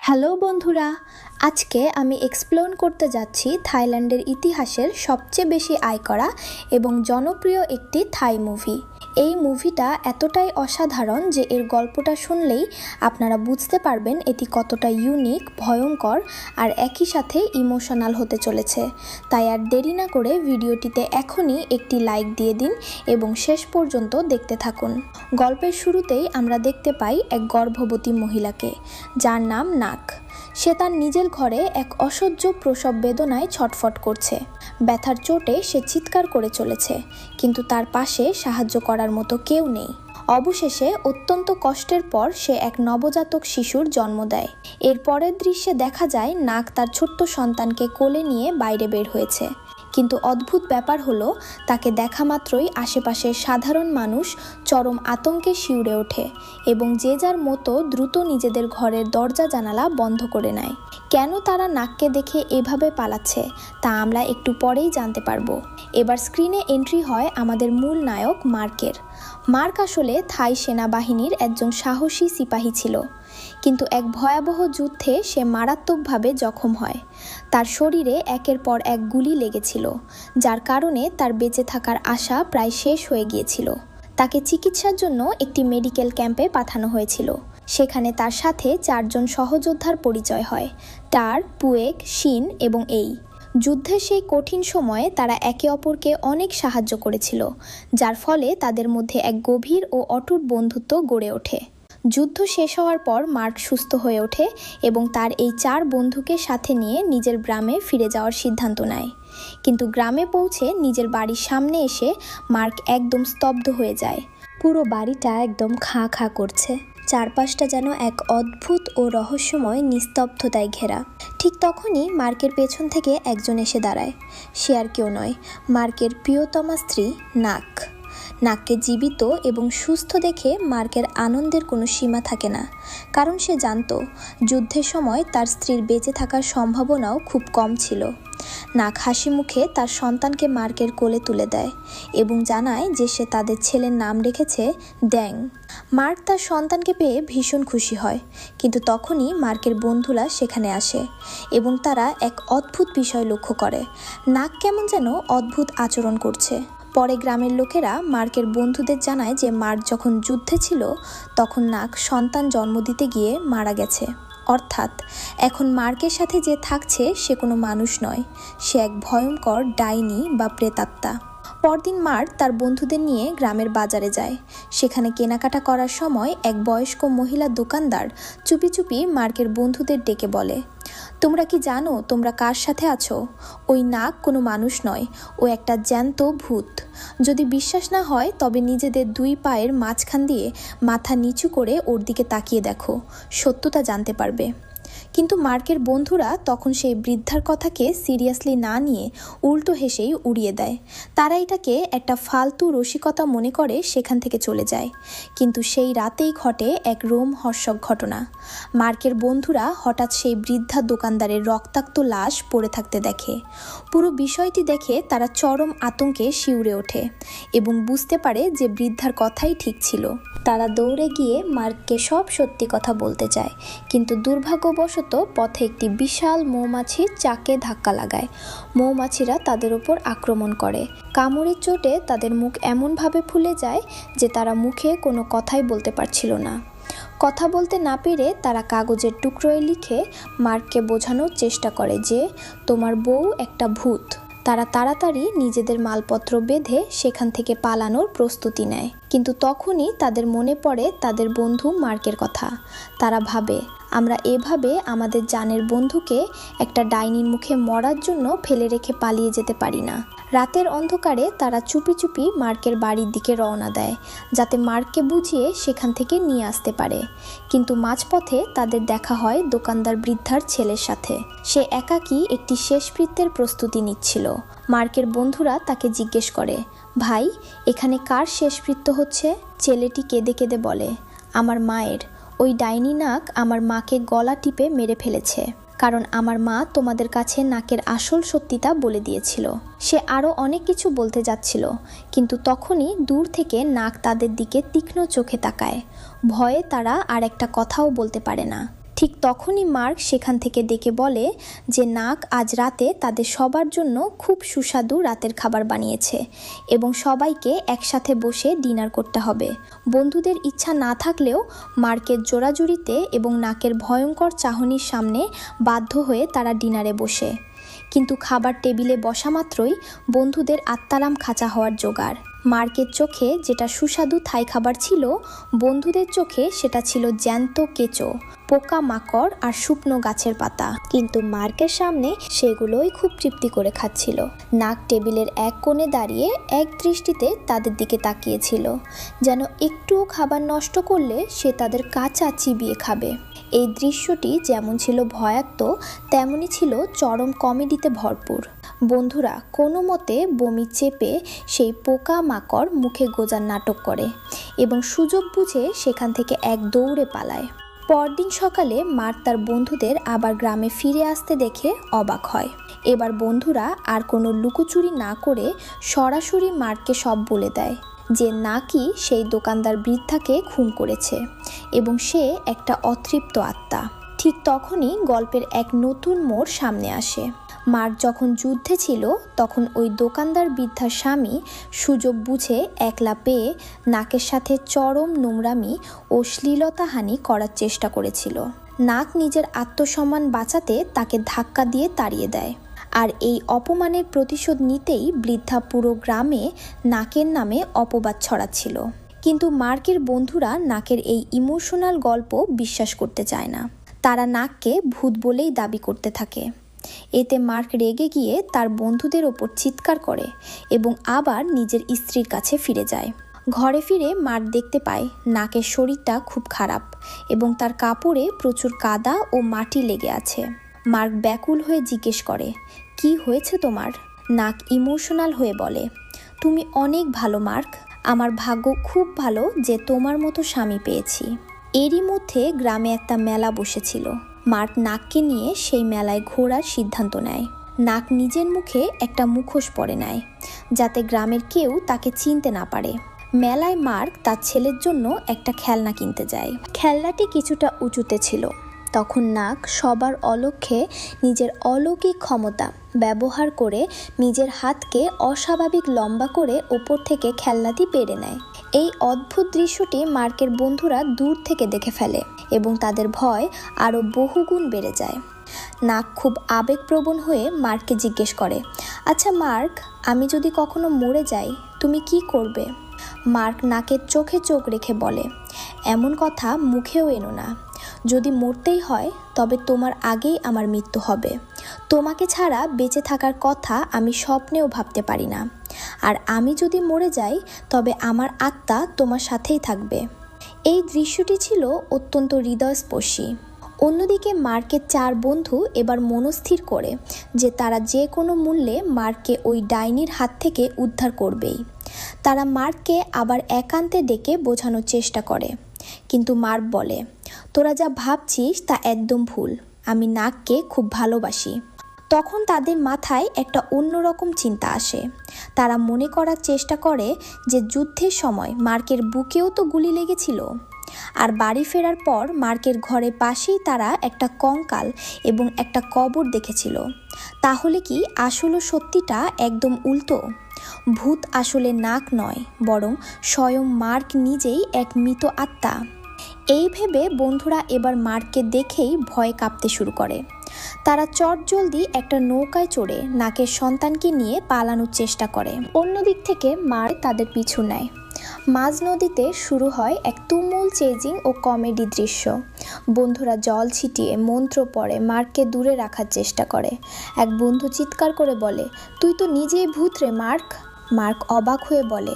Hello বন্ধুরা, আজকে আমি এক্সপ্লোর করতে যাচ্ছি থাইল্যান্ডের ইতিহাসের সবচেয়ে বেশি আয় করা এবং জনপ্রিয় একটি থাই মুভি। এই মুভিটা এতটাই অসাধারণ যে এর গল্পটা শুনলেই আপনারা বুঝতে পারবেন এটি কতটা ইউনিক, ভয়ঙ্কর আর একই সাথে ইমোশনাল হতে চলেছে। তাই আর দেরি না করে ভিডিওটিতে এখনই একটি লাইক দিয়ে দিন এবং শেষ পর্যন্ত দেখতে থাকুন। গল্পের শুরুতেই আমরা দেখতে পাই এক গর্ভবতী মহিলাকে, যার নাম নাক। সে তার নিজের ঘরে এক অসহ্য প্রসব বেদনায় ছটফট করছে। ব্যথার চোটে সে চিৎকার করে চলেছে, কিন্তু তার পাশে সাহায্য করার মতো কেউ নেই। অবশেষে অত্যন্ত কষ্টের পর সে এক নবজাতক শিশুর জন্ম দেয়। এর পরের দৃশ্যে দেখা যায় নাক তার ছোট্ট সন্তানকে কোলে নিয়ে বাইরে বের হয়েছে। কিন্তু অদ্ভুত ব্যাপার হলো, তাকে দেখা মাত্রই আশেপাশের সাধারণ মানুষ চরম আতঙ্কে শিউরে ওঠে এবং যে যার মতো দ্রুত নিজেদের ঘরের দরজা জানালা বন্ধ করে নেয়। কেন তারা নাককে দেখে এভাবে পালাচ্ছে তা আমরা একটু পরেই জানতে পারবো। এবার স্ক্রিনে এন্ট্রি হয় আমাদের মূল নায়ক মার্কের। মার্ক আসলে থাই সেনাবাহিনীর একজন সাহসী সিপাহী ছিল, কিন্তু এক ভয়াবহ যুদ্ধে সে মারাত্মকভাবে জখম হয়। তার শরীরে একের পর এক গুলি লেগেছিল, যার কারণে তার বেঁচে থাকার আশা প্রায় শেষ হয়ে গিয়েছিল। তাকে চিকিৎসার জন্য একটি মেডিকেল ক্যাম্পে পাঠানো হয়েছিল। সেখানে তার সাথে 4 জন সহযোদ্ধার পরিচয় হয়, টার, পুয়েক, শিন এবং এই। যুদ্ধের সেই কঠিন সময়ে তারা একে অপরকে অনেক সাহায্য করেছিল, যার ফলে তাদের মধ্যে এক গভীর ও অটুট বন্ধুত্ব গড়ে ওঠে। যুদ্ধ শেষ হওয়ার পর মার্ক সুস্থ হয়ে ওঠে এবং তার এই 4 বন্ধুকে সাথে নিয়ে নিজের গ্রামে ফিরে যাওয়ার সিদ্ধান্ত নেয়। কিন্তু গ্রামে পৌঁছে নিজের বাড়ির সামনে এসে মার্ক একদম স্তব্ধ হয়ে যায়। পুরো বাড়িটা একদম খাঁ খাঁ করছে, চারপাশটা যেন এক অদ্ভুত ও রহস্যময় নিস্তব্ধতায় ঘেরা। ঠিক তখনই মার্কের পেছন থেকে একজন এসে দাঁড়ায়। সে আর কেউ নয়, মার্কের প্রিয়তমা স্ত্রী নাক। নাককে জীবিত এবং সুস্থ দেখে মার্কের আনন্দের কোনো সীমা থাকে না, কারণ সে জানত যুদ্ধের সময় তার স্ত্রীর বেঁচে থাকার সম্ভাবনাও খুব কম ছিল। নাক হাসি মুখে তার সন্তানকে মার্কের কোলে তুলে দেয় এবং জানায় যে সে তাদের ছেলের নাম রেখেছে ড্যাং। মার্ক তার সন্তানকে পেয়ে ভীষণ খুশি হয়, কিন্তু তখনই মার্কের বন্ধুরা সেখানে আসে এবং তারা এক অদ্ভুত বিষয় লক্ষ্য করে। নাক কেমন যেন অদ্ভুত আচরণ করছে। পরে গ্রামের লোকেরা মার্কের বন্ধুদের জানায় যে মার্ক যখন যুদ্ধে ছিল তখন নাক সন্তান জন্ম দিতে গিয়ে মারা গেছে। অর্থাৎ এখন মার্কের সাথে যে থাকছে সে কোনো মানুষ নয়, সে এক ভয়ঙ্কর ডাইনি বা প্রেতাত্মা। পরদিন মার্ক তার বন্ধুদের নিয়ে গ্রামের বাজারে যায়। সেখানে কেনাকাটা করার সময় এক বয়স্ক মহিলা দোকানদার চুপি চুপি মার্কের বন্ধুদের ডেকে বলে, তোমরা কি জানো তোমরা কার সাথে আছো? ওই নাক কোনো মানুষ নয়, ও একটা জ্যান্ত ভূত। যদি বিশ্বাস না হয় তবে নিজেদের 2 পায়ের মাঝখান দিয়ে মাথা নিচু করে ওর দিকে তাকিয়ে দেখো, সত্যতা জানতে পারবে। কিন্তু মার্কের বন্ধুরা তখন সেই বৃদ্ধার কথাকে সিরিয়াসলি না নিয়ে উল্টো হেসেই উড়িয়ে দেয়। তারা এটাকে একটা ফালতু রসিকতা মনে করে সেখান থেকে চলে যায়। কিন্তু সেই রাতেই ঘটে এক রোমহর্ষক ঘটনা। মার্কের বন্ধুরা হঠাৎ সেই বৃদ্ধা দোকানদারের রক্তাক্ত লাশ পড়ে থাকতে দেখে। পুরো বিষয়টি দেখে তারা চরম আতঙ্কে শিউরে ওঠে এবং বুঝতে পারে যে বৃদ্ধার কথাই ঠিক ছিল। তারা দৌড়ে গিয়ে মার্ককে সব সত্যি কথা বলতে চায়, কিন্তু দুর্ভাগ্যবশত পথে একটি বিশাল মৌমাছির চাকে ধাক্কা লাগায়। মৌমাছিরা তাদের ওপর আক্রমণ করে। কামড়ের চোটে তাদের মুখ এমনভাবে ফুলে যায় যে তারা মুখে কোনো কথাই বলতে পারছিল না। কথা বলতে না পেরে তারা কাগজের টুকরোয় লিখে মার্ককে বোঝানোর চেষ্টা করে যে তোমার বউ একটা ভূত। তারা তাড়াতাড়ি নিজেদের মালপত্র বেঁধে সেখান থেকে পালানোর প্রস্তুতি নেয়, কিন্তু তখনই তাদের মনে পড়ে তাদের বন্ধু মার্কের কথা। তারা ভাবে, আমরা এভাবে আমাদের জানের বন্ধুকে একটা ডাইনির মুখে মরার জন্য ফেলে রেখে পালিয়ে যেতে পারি না। রাতের অন্ধকারে তারা চুপি চুপি মার্কের বাড়ির দিকে রওনা দেয়, যাতে মার্ককে বুঝিয়ে সেখান থেকে নিয়ে আসতে পারে। কিন্তু মাঝপথে তাদের দেখা হয় দোকানদার বৃদ্ধার ছেলের সাথে। সে একাকী একটি শেষকৃত্যের প্রস্তুতি নিচ্ছিল। মার্কের বন্ধুরা তাকে জিজ্ঞেস করে, ভাই, এখানে কার শেষকৃত্য হচ্ছে? ছেলেটি কেঁদে কেঁদে বলে, আমার মায়ের। ওই ডাইনি নাক আমার মাকে গলা টিপে মেরে ফেলেছে, কারণ আমার মা তোমাদের কাছে নাকের আসল সত্যিটা বলে দিয়েছিল। সে আরও অনেক কিছু বলতে যাচ্ছিল, কিন্তু তখনই দূর থেকে নাক তাদের দিকে তীক্ষ্ণ চোখে তাকায়। ভয়ে তারা আর একটা কথাও বলতে পারে না। ঠিক তখনই মার্ক সেখান থেকে ডেকে বলে যে নাক আজ রাতে তাদের সবার জন্য খুব সুস্বাদু রাতের খাবার বানিয়েছে এবং সবাইকে একসাথে বসে ডিনার করতে হবে। বন্ধুদের ইচ্ছা না থাকলেও মার্কের জোরাজুরিতে এবং নাকের ভয়ঙ্কর চাহনির সামনে বাধ্য হয়ে তারা ডিনারে বসে। কিন্তু খাবার টেবিলে বসা মাত্রই বন্ধুদের আত্মারাম খাঁচা হওয়ার জোগাড়। মার্কের চোখে যেটা সুস্বাদু থাই খাবার ছিল, বন্ধুদের চোখে সেটা ছিল জ্যান্ত কেঁচো, পোকা মাকড় আর শুকনো গাছের পাতা। কিন্তু মার্কের সামনে সেগুলোই খুব তৃপ্তি করে খাচ্ছিল। নাক টেবিলের এক কোণে দাঁড়িয়ে এক দৃষ্টিতে তাদের দিকে তাকিয়েছিল, যেন একটুও খাবার নষ্ট করলে সে তাদের কাঁচা চিবিয়ে খাবে। এই দৃশ্যটি যেমন ছিল ভয়াক্ত, তেমনই ছিল চরম কমেডিতে ভরপুর। বন্ধুরা কোনো মতে বমি চেপে সেই পোকা মাকড় মুখে গোজার নাটক করে এবং সুযোগ বুঝে সেখান থেকে এক দৌড়ে পালায়। পরদিন সকালে মার্ক তার বন্ধুদের আবার গ্রামে ফিরে আসতে দেখে অবাক হয়। এবার বন্ধুরা আর কোনো লুকোচুরি না করে সরাসরি মার্ককে সব বলে দেয় যে নাকি সেই দোকানদার বৃদ্ধাকে খুন করেছে এবং সে একটা অতৃপ্ত আত্মা। ঠিক তখনই গল্পের এক নতুন মোড় সামনে আসে। মার্ক যখন যুদ্ধে ছিল তখন ওই দোকানদার বৃদ্ধার স্বামী সুযোগ বুঝে একলা পেয়ে নাকের সাথে চরম নোংরামি ও শ্লীলতাহানি করার চেষ্টা করেছিল। নাক নিজের আত্মসম্মান বাঁচাতে তাকে ধাক্কা দিয়ে তাড়িয়ে দেয়। আর এই অপমানের প্রতিশোধ নিতেই বৃদ্ধা পুরো গ্রামে নাকের নামে অপবাদ ছড়াচ্ছিল। কিন্তু মার্কের বন্ধুরা নাকের এই ইমোশনাল গল্প বিশ্বাস করতে চায় না। তারা নাককে ভূত বলেই দাবি করতে থাকে। এতে মার্ক রেগে গিয়ে তার বন্ধুদের ওপর চিৎকার করে এবং আবার নিজের স্ত্রীর কাছে ফিরে যায়। ঘরে ফিরে মার্ক দেখতে পায় নাকের শরীরটা খুব খারাপ এবং তার কাপড়ে প্রচুর কাদা ও মাটি লেগে আছে। মার্ক ব্যাকুল হয়ে জিজ্ঞেস করে, কি হয়েছে তোমার? নাক ইমোশনাল হয়ে বলে, তুমি অনেক ভালো মার্ক, আমার ভাগ্য খুব ভালো যে তোমার মতো স্বামী পেয়েছি। এরই মধ্যে গ্রামে একটা মেলা বসেছিল। মার্ক নাককে নিয়ে সেই মেলায় ঘোরার সিদ্ধান্ত নেয়। নাক নিজের মুখে একটা মুখোশ পরে নেয় যাতে গ্রামের কেউ তাকে চিনতে না পারে। মেলায় মার্ক তার ছেলের জন্য একটা খেলনা কিনতে যায়। খেলনাটি কিছুটা উঁচুতে ছিল। তখন নাক সবার অলক্ষ্যে নিজের অলৌকিক ক্ষমতা ব্যবহার করে নিজের হাতকে অস্বাভাবিক লম্বা করে ওপর থেকে খেলনাটি পেড়ে নেয়। এই অদ্ভুত দৃশ্যটি মার্কের বন্ধুরা দূর থেকে দেখে ফেলে এবং তাদের ভয় আরও বহুগুণ বেড়ে যায়। নাক খুব আবেগপ্রবণ হয়ে মার্ককে জিজ্ঞেস করে, আচ্ছা মার্ক, আমি যদি কখনো মরে যাই তুমি কি করবে? মার্ক নাকের চোখে চোখ রেখে বলে, এমন কথা মুখেও এনো না। যদি মরতেই হয় তবে তোমার আগেই আমার মৃত্যু হবে। তোমাকে ছাড়া বেঁচে থাকার কথা আমি স্বপ্নেও ভাবতে পারি না। আর আমি যদি মরে যাই তবে আমার আত্মা তোমার সাথেই থাকবে। এই দৃশ্যটি ছিল অত্যন্ত হৃদয়স্পর্শী। অন্যদিকে মার্কের 4 বন্ধু এবার মনস্থির করে যে তারা যে কোনো মূল্যে মার্ককে ওই ডাইনির হাত থেকে উদ্ধার করবেই। তারা মার্ককে আবার একান্তে ডেকে বোঝানোর চেষ্টা করে, কিন্তু মার্ক বলে, তোরা যা ভাবছিস তা একদম ভুল, আমি নাককে খুব ভালোবাসি। তখন তাদের মাথায় একটা অন্যরকম চিন্তা আসে। তারা মনে করার চেষ্টা করে যে যুদ্ধের সময় মার্কের বুকেও তো গুলি লেগেছিল। আর বাড়ি ফেরার পর মার্কের ঘরের পাশেই তারা একটা কঙ্কাল এবং একটা কবর দেখেছিল। তাহলে কি আসলে সত্যিটা একদম উল্টো? ভূত আসলে নাক নয়, বরং স্বয়ং মার্ক নিজেই এক মৃত আত্মা। এই ভেবে বন্ধুরা এবার মার্ককে দেখেই ভয় কাঁপতে শুরু করে। তারা চটজলদি একটা নৌকায় চড়ে নাকের সন্তানকে নিয়ে পালানোর চেষ্টা করে। অন্যদিক থেকে মার্ক তাদের পিছু নেয়। মাঝ নদীতে শুরু হয় এক তুমুল চেজিং ও কমেডি দৃশ্য। বন্ধুরা জল ছিটিয়ে মন্ত্র পড়ে মার্ককে দূরে রাখার চেষ্টা করে। এক বন্ধু চিৎকার করে বলে, তুই তো নিজেই ভূত রে মার্ক। মার্ক অবাক হয়ে বলে,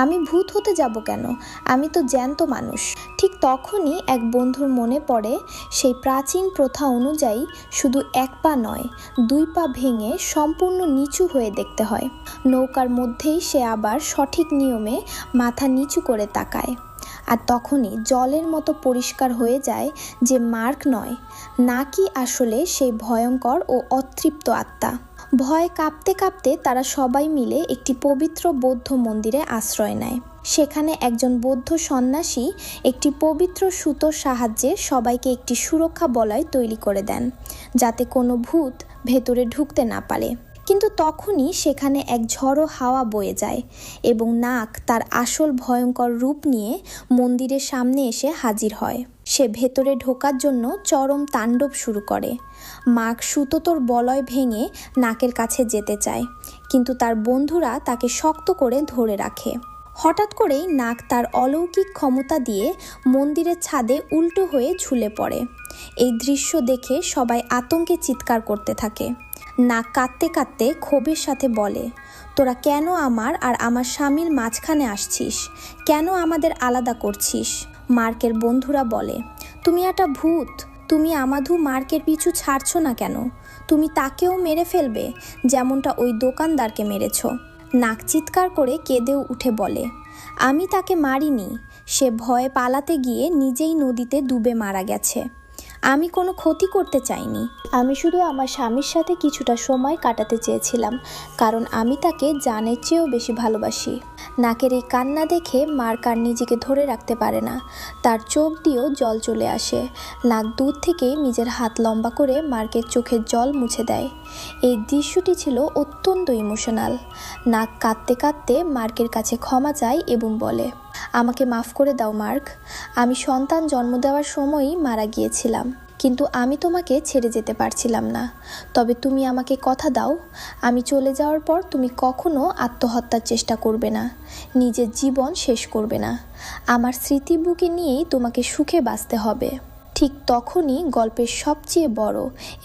আমি ভূত হতে যাব কেন? আমি তো জ্যান্ত মানুষ। ঠিক তখনই এক বন্ধুর মনে পড়ে সেই প্রাচীন প্রথা অনুযায়ী শুধু 1 পা নয় 2 পা ভেঙে সম্পূর্ণ নিচু হয়ে দেখতে হয়। নৌকার মধ্যেই সে আবার সঠিক নিয়মে মাথা নিচু করে তাকায়। আর তখনই জলের মতো পরিষ্কার হয়ে যায় যে মার্ক নয়, নাকি আসলে সেই ভয়ঙ্কর ও অতৃপ্ত আত্মা। ভয়ে কাঁপতে কাঁপতে তারা সবাই মিলে একটি পবিত্র বৌদ্ধ মন্দিরে আশ্রয় নেয়। সেখানে একজন বৌদ্ধ সন্ন্যাসী একটি পবিত্র সুতোর সাহায্যে সবাইকে একটি সুরক্ষা বলয় তৈরি করে দেন, যাতে কোনো ভূত ভেতরে ঢুকতে না পারে। কিন্তু তখনই সেখানে এক ঝড়ো হাওয়া বয়ে যায় এবং নাগ তার আসল ভয়ঙ্কর রূপ নিয়ে মন্দিরের সামনে এসে হাজির হয়। সে ভেতরে ঢোকার জন্য চরম তাণ্ডব শুরু করে। মাগ সুতোর বলয় ভেঙে নাকের কাছে যেতে চায়, কিন্তু তার বন্ধুরা তাকে শক্ত করে ধরে রাখে। হঠাৎ করেই নাগ তার অলৌকিক ক্ষমতা দিয়ে মন্দিরের ছাদে উল্টো হয়ে ঝুলে পড়ে। এই দৃশ্য দেখে সবাই আতঙ্কে চিৎকার করতে থাকে। নাগ কাঁদতে কাঁদতে ক্ষোভের সাথে বলে, তোরা কেন আমার আর আমার স্বামীর মাঝখানে আসছিস? কেন আমাদের আলাদা করছিস? মার্কের বন্ধুরা বলে, তুমি একটা ভূত, তুমি আমাধু মার্কের পিছু ছাড়ছো না কেন? তুমি তাকেও মেরে ফেলবে, যেমনটা ওই দোকানদারকে মেরেছ। নাগ চিৎকার করে কেঁদেও উঠে বলে, আমি তাকে মারিনি, সে ভয়ে পালাতে গিয়ে নিজেই নদীতে ডুবে মারা গেছে। আমি কোনো ক্ষতি করতে চাইনি, আমি শুধু আমার স্বামীর সাথে কিছুটা সময় কাটাতে চেয়েছিলাম, কারণ আমি তাকে জানের চেয়েও বেশি ভালোবাসি। নাকের এই কান্না দেখে মার্ক আর নিজেকে ধরে রাখতে পারে না, তার চোখ দিয়েও জল চলে আসে। নাক দূর থেকেই নিজের হাত লম্বা করে মার্কের চোখের জল মুছে দেয়। এই দৃশ্যটি ছিল অত্যন্ত ইমোশনাল। নাক কাঁদতে কাঁদতে মার্কের কাছে ক্ষমা চায় এবং বলে, আমাকে মাফ করে দাও মার্ক, আমি সন্তান জন্ম দেওয়ার সময়ই মারা গিয়েছিলাম, কিন্তু আমি তোমাকে ছেড়ে যেতে পারছিলাম না। তবে তুমি আমাকে কথা দাও, আমি চলে যাওয়ার পর তুমি কখনো আত্মহত্যার চেষ্টা করবে না, নিজের জীবন শেষ করবে না। আমার স্মৃতি বুকে নিয়েই তোমাকে সুখে বাঁচতে হবে। ঠিক তখনই গল্পের সবচেয়ে বড়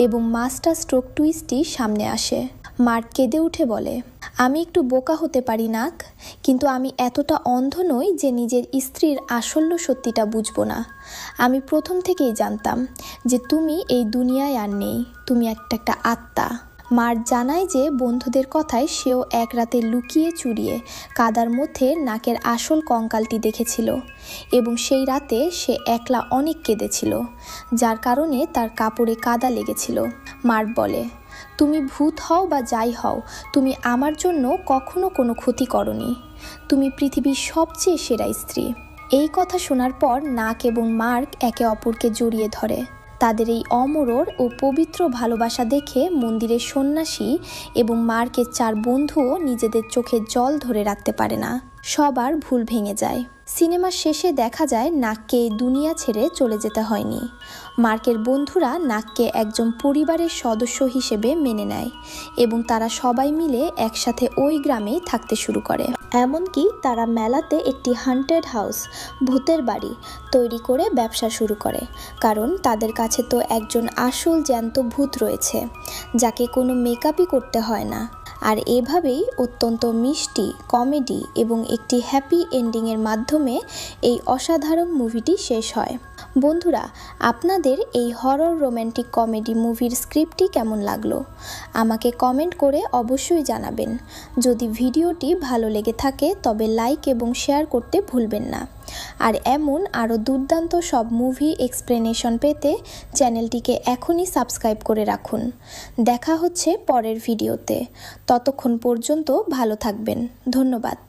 এবং মাস্টার স্ট্রোক টুইস্টটি সামনে আসে। মার্ক কেঁদে উঠে বলে, আমি একটু বোকা হতে পারি নাক, কিন্তু আমি এতটা অন্ধ নই যে নিজের স্ত্রীর আসল সত্যিটা বুঝবো না। আমি প্রথম থেকেই জানতাম যে তুমি এই দুনিয়ায় আর নেই, তুমি একটা আত্মা। মার্ক জানায় যে বন্ধুদের কথায় সেও এক রাতে লুকিয়ে চুরিয়ে কাদার মধ্যে নাকের আসল কঙ্কালটি দেখেছিল এবং সেই রাতে সে একলা অনেক কেঁদেছিল, যার কারণে তার কাপড়ে কাদা লেগেছিল। মার্ক বলে, তুমি ভূত হও বা যাই হও, তুমি আমার জন্য কখনো কোনো ক্ষতি করনি, তুমি পৃথিবীর সবচেয়ে সেরা স্ত্রী। এই কথা শোনার পর নাক এবং মার্ক একে অপরকে জড়িয়ে ধরে। তাদের এই অমরর ও পবিত্র ভালোবাসা দেখে মন্দিরের সন্ন্যাসী এবং মার্কের 4 বন্ধুও নিজেদের চোখে জল ধরে রাখতে পারে না। সবার ভুল ভেঙে যায়। সিনেমার শেষে দেখা যায় নাককে দুনিয়া ছেড়ে চলে যেতে হয়নি। মার্কের বন্ধুরা নাককে একজন পরিবারের সদস্য হিসেবে মেনে নেয় এবং তারা সবাই মিলে একসাথে ওই গ্রামেই থাকতে শুরু করে। এমনকি তারা মেলাতে একটি হান্টেড হাউস, ভূতের বাড়ি তৈরি করে ব্যবসা শুরু করে, কারণ তাদের কাছে তো একজন আসল জ্যান্ত ভূত রয়েছে, যাকে কোনো মেকআপই করতে হয় না। আর এভাবেই অত্যন্ত মিষ্টি কমেডি এবং একটি হ্যাপি এন্ডিংয়ের মাধ্যমে এই অসাধারণ মুভিটি শেষ হয়। বন্ধুরা, আপনাদের এই হরর রোম্যান্টিক কমেডি মুভির স্ক্রিপ্টটি কেমন লাগলো আমাকে কমেন্ট করে অবশ্যই জানাবেন। যদি ভিডিওটি ভালো লেগে থাকে তবে লাইক এবং শেয়ার করতে ভুলবেন না। আর এমন আরও দুর্দান্ত সব মুভি এক্সপ্লেনেশন পেতে চ্যানেলটিকে এখনই সাবস্ক্রাইব করে রাখুন। দেখা হচ্ছে পরের ভিডিওতে, ততক্ষণ পর্যন্ত ভালো থাকবেন। ধন্যবাদ।